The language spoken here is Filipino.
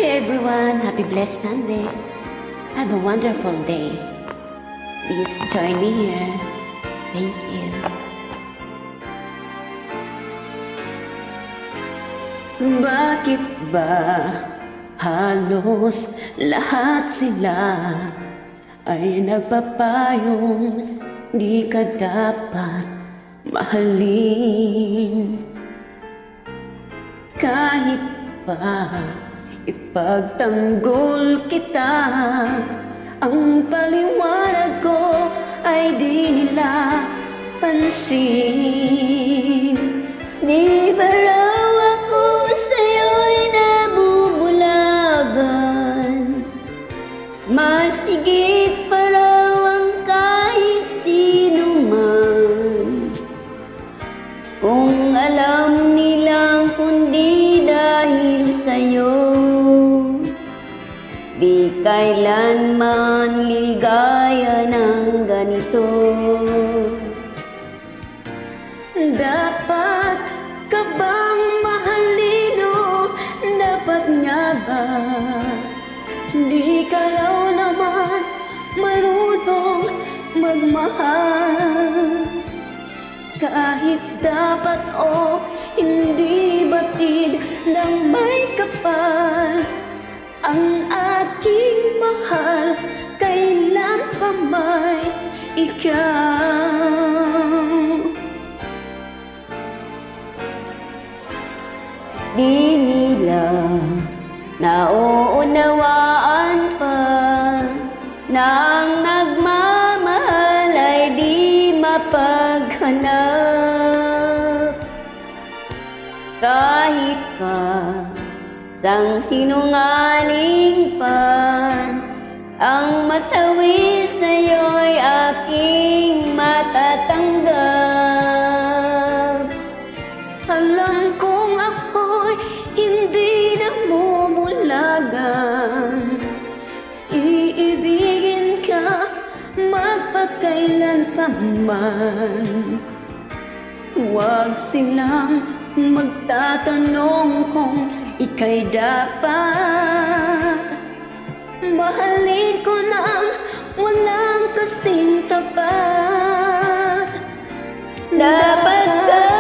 everyone, happy blessed Sunday. Have a wonderful day. Please join me here. Thank you. Bakit ba halos lahat sila ay nagpapayong di ka dapat mahalin? Kahit pa ipagtanggol kita, ang paliwanag ko ay di nila pansin. Di ba raw ako sa'yo'y nabubulagan? Mas higit pa raw ang kahit sino man. Kung alam nilang kundi dahil sa'yo, di kailanman ligaya ng ganito. Dapat ka bang mahalin o dapat nga ba? Di ka raw naman marunong magmahal. Kahit dapat o hindi batid ng may kapal, ang aking mahal, kailan pa may ikaw? Di nila nauunawaan pa na ang nagmamahal ay di mapaghanap. Kahit pa sang sinungaling pa, ang masawi sa'yo'y aking matatanggap. Alam kong ako'y hindi namumulagan, iibigin ka magpakailan pa man. Huwag silang magtatanong kung ika'y dapat mahalin ko nang walang kasing tapat. Dapat ka